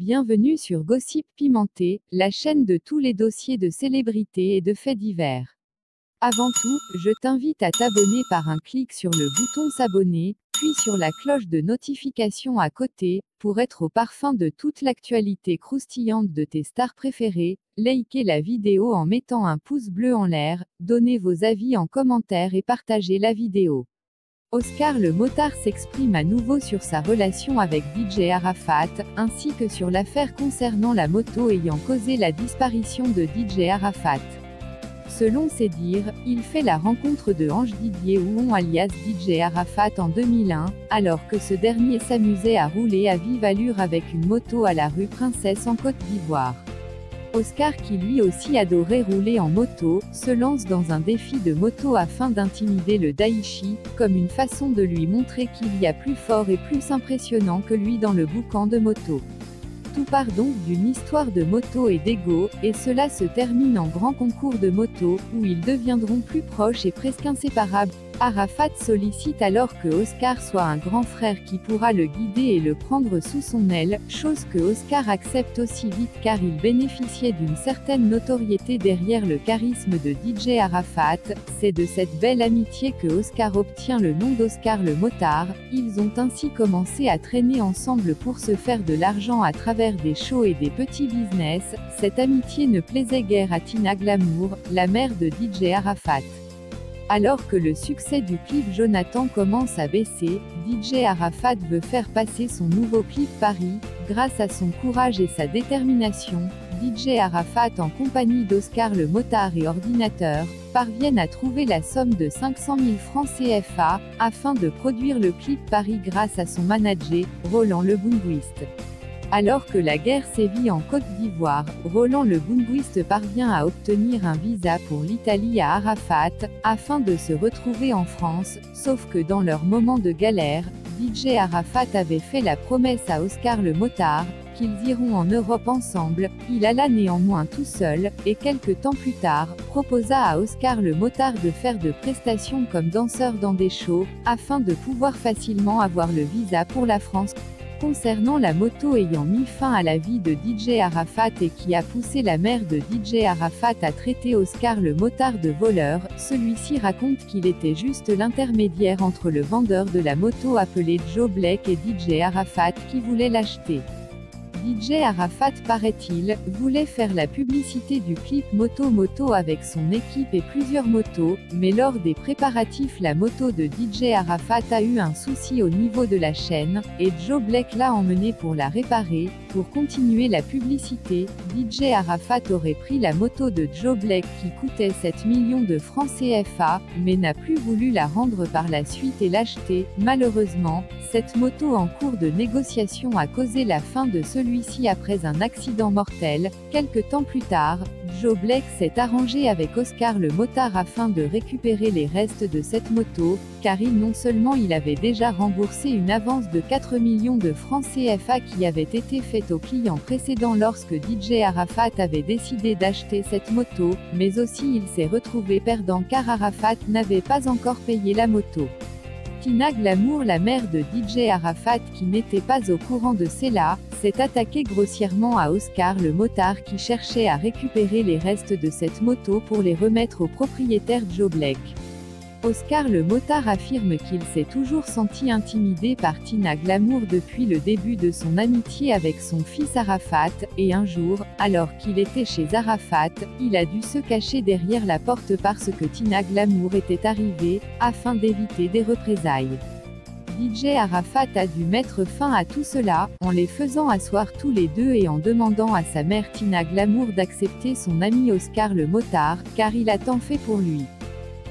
Bienvenue sur Gossip Pimenté, la chaîne de tous les dossiers de célébrités et de faits divers. Avant tout, je t'invite à t'abonner par un clic sur le bouton s'abonner, puis sur la cloche de notification à côté, pour être au parfum de toute l'actualité croustillante de tes stars préférées. Likez la vidéo en mettant un pouce bleu en l'air, donnez vos avis en commentaire et partagez la vidéo. Oscar le Motard s'exprime à nouveau sur sa relation avec DJ Arafat, ainsi que sur l'affaire concernant la moto ayant causé la disparition de DJ Arafat. Selon ses dires, il fait la rencontre de Ange Didier Ouon alias DJ Arafat en 2001, alors que ce dernier s'amusait à rouler à vive allure avec une moto à la rue Princesse en Côte d'Ivoire. Oscar, qui lui aussi adorait rouler en moto, se lance dans un défi de moto afin d'intimider le Daichi, comme une façon de lui montrer qu'il y a plus fort et plus impressionnant que lui dans le boucan de moto. Tout part donc d'une histoire de moto et d'ego, et cela se termine en grand concours de moto, où ils deviendront plus proches et presque inséparables. Arafat sollicite alors que Oscar soit un grand frère qui pourra le guider et le prendre sous son aile, chose que Oscar accepte aussi vite car il bénéficiait d'une certaine notoriété derrière le charisme de DJ Arafat. C'est de cette belle amitié que Oscar obtient le nom d'Oscar le Motard. Ils ont ainsi commencé à traîner ensemble pour se faire de l'argent à travers des shows et des petits business. Cette amitié ne plaisait guère à Tina Glamour, la mère de DJ Arafat. Alors que le succès du clip Jonathan commence à baisser, DJ Arafat veut faire passer son nouveau clip Paris. Grâce à son courage et sa détermination, DJ Arafat en compagnie d'Oscar le Motard et Ordinateur, parviennent à trouver la somme de 500 000 francs CFA, afin de produire le clip Paris grâce à son manager, Roland le Bounguiste. Alors que la guerre sévit en Côte d'Ivoire, Roland le Bounguiste parvient à obtenir un visa pour l'Italie à Arafat, afin de se retrouver en France, sauf que dans leur moment de galère, DJ Arafat avait fait la promesse à Oscar le Motard, qu'ils iront en Europe ensemble. Il alla néanmoins tout seul, et quelques temps plus tard, proposa à Oscar le Motard de faire de prestations comme danseur dans des shows, afin de pouvoir facilement avoir le visa pour la France. Concernant la moto ayant mis fin à la vie de DJ Arafat et qui a poussé la mère de DJ Arafat à traiter Oscar le Motard de voleur, celui-ci raconte qu'il était juste l'intermédiaire entre le vendeur de la moto appelé Joe Black et DJ Arafat qui voulait l'acheter. DJ Arafat, paraît-il, voulait faire la publicité du clip Moto avec son équipe et plusieurs motos, mais lors des préparatifs la moto de DJ Arafat a eu un souci au niveau de la chaîne, et Joe Black l'a emmené pour la réparer. Pour continuer la publicité, DJ Arafat aurait pris la moto de Joe Black qui coûtait 7 millions de francs CFA, mais n'a plus voulu la rendre par la suite et l'acheter. Malheureusement, cette moto en cours de négociation a causé la fin de celui-ci après un accident mortel. Quelque temps plus tard, Joe Black s'est arrangé avec Oscar le Motard afin de récupérer les restes de cette moto, car non seulement il avait déjà remboursé une avance de 4 millions de francs CFA qui avait été faite au client précédent lorsque DJ Arafat avait décidé d'acheter cette moto, mais aussi il s'est retrouvé perdant car Arafat n'avait pas encore payé la moto. Tina Glamour, la mère de DJ Arafat qui n'était pas au courant de cela, s'est attaquée grossièrement à Oscar le Motard qui cherchait à récupérer les restes de cette moto pour les remettre au propriétaire Joe Black. Oscar le Motard affirme qu'il s'est toujours senti intimidé par Tina Glamour depuis le début de son amitié avec son fils Arafat, et un jour, alors qu'il était chez Arafat, il a dû se cacher derrière la porte parce que Tina Glamour était arrivée, afin d'éviter des représailles. DJ Arafat a dû mettre fin à tout cela, en les faisant asseoir tous les deux et en demandant à sa mère Tina Glamour d'accepter son ami Oscar le Motard, car il a tant fait pour lui.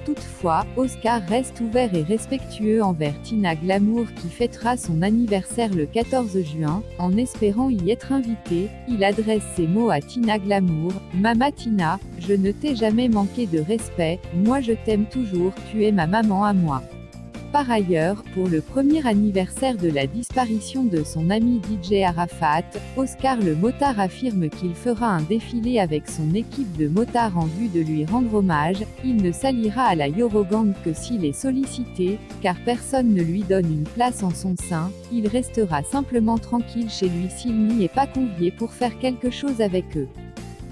Toutefois, Oscar reste ouvert et respectueux envers Tina Glamour qui fêtera son anniversaire le 14 juin, en espérant y être invité. Il adresse ces mots à Tina Glamour: « Mama Tina, je ne t'ai jamais manqué de respect, moi je t'aime toujours, tu es ma maman à moi. » Par ailleurs, pour le premier anniversaire de la disparition de son ami DJ Arafat, Oscar le motard affirme qu'il fera un défilé avec son équipe de motards en vue de lui rendre hommage. Il ne s'alliera à la Eurogang que s'il est sollicité, car personne ne lui donne une place en son sein. Il restera simplement tranquille chez lui s'il n'y est pas convié pour faire quelque chose avec eux.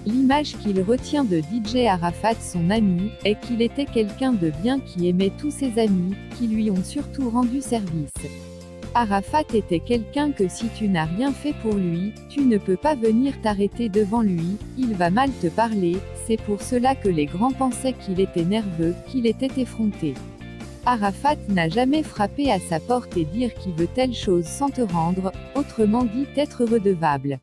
L'image qu'il retient de DJ Arafat, son ami, est qu'il était quelqu'un de bien qui aimait tous ses amis, qui lui ont surtout rendu service. Arafat était quelqu'un que si tu n'as rien fait pour lui, tu ne peux pas venir t'arrêter devant lui, il va mal te parler. C'est pour cela que les grands pensaient qu'il était nerveux, qu'il était effronté. Arafat n'a jamais frappé à sa porte et dire qu'il veut telle chose sans te rendre, autrement dit être redevable.